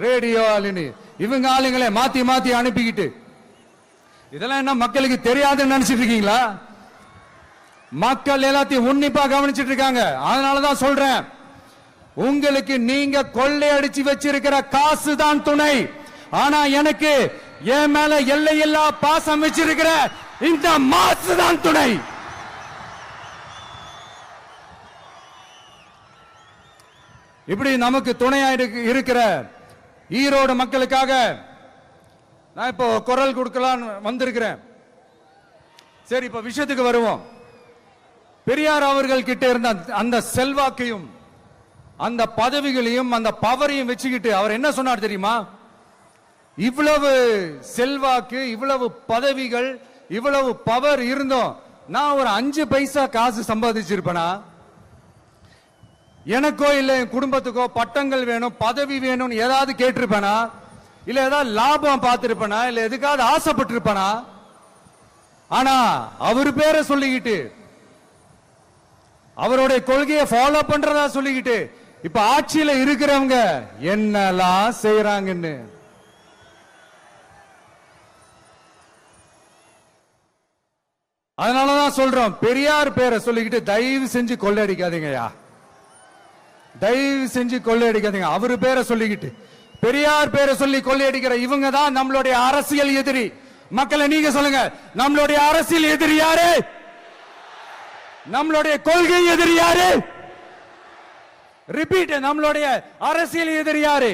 Radio ஆளுன்னு இவங்க ஆளுங்களை மாத்தி மாத்தி அனுப்பிக்கிட்டு இதெல்லாம் என்ன மக்களுக்கு தெரியாதுன்னு நினைச்சிட்டு இருக்கீங்களா? மக்கள் எல்லாத்தையும் உன்னிப்பா கவனிச்சிட்டு இருக்காங்க. அதனாலதான் சொல்றேன், உங்களுக்கு நீங்க கொள்ளையடிச்சு வச்சிருக்கிற காசு தான் துணை. ஆனா எனக்கு என் மேல எல்லையில்லா பாசம் வச்சிருக்கிற இந்த மாசு தான் துணை. இப்படி நமக்கு துணையா இருக்கிற ஈரோடு மக்களுக்காக நான் இப்போ குரல் கொடுக்கலாம் வந்திருக்கிறேன். சரி, இப்ப விஷயத்துக்கு வருவோம். பெரியார் அவர்கள் கிட்ட இருந்த அந்த செல்வாக்கையும் அந்த பதவிகளையும் அந்த பவரையும் வச்சுக்கிட்டு அவர் என்ன சொன்னார் தெரியுமா? இவ்வளவு செல்வாக்கு, இவ்வளவு பதவிகள், இவ்வளவு பவர் இருந்தோம் நான் ஒரு 5 பைசா காசு சம்பாதிச்சிருப்பேனா? எனக்கோ இல்ல என் குடும்பத்துக்கோ பட்டங்கள் வேணும், பதவி வேணும்னு ஏதாவது கேட்டிருப்பேனா? இல்ல ஏதாவது லாபம் பார்த்திருப்பேனா? இல்ல எதுக்காவது ஆசைப்பட்டிருப்பேனா? ஆனா அவர் பேரை சொல்லிக்கிட்டு அவருடைய கொள்கையை ஃபாலோ பண்றதா சொல்லிக்கிட்டு இப்ப ஆட்சியில இருக்கிறவங்க என்னெல்லாம் செய்யறாங்கன்னு அதனாலதான் சொல்றோம், பெரியார் பேரை சொல்லிக்கிட்டு தயவு செஞ்சு கொள்ளையடிக்காதீங்கயா, தயவு செஞ்சு கொள்ளையடிக்காதீங்க. அவரு பேரை சொல்லிக்கிட்டு பெரியார் பேரை சொல்லி கொள்ளையடிக்கிற இவங்க தான் நம்மளுடைய அரசியல் எதிரி. மக்களை நீங்க சொல்லுங்க, நம்மளுடைய அரசியல் எதிரி யாரு? நம்மளுடைய கொள்கை எதிரி யாரு? ரிப்பீட், நம்மளுடைய அரசியல் எதிரி யாரு?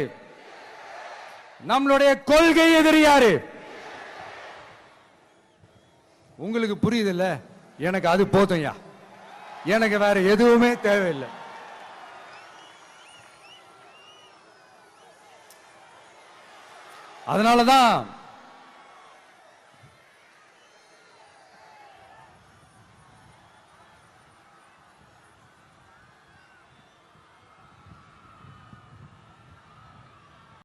நம்மளுடைய கொள்கை எதிரி யாரு? உங்களுக்கு புரியுது இல்ல? எனக்கு அது போதும்யா, எனக்கு வேற எதுவுமே தேவையில்லை. அதனாலதான்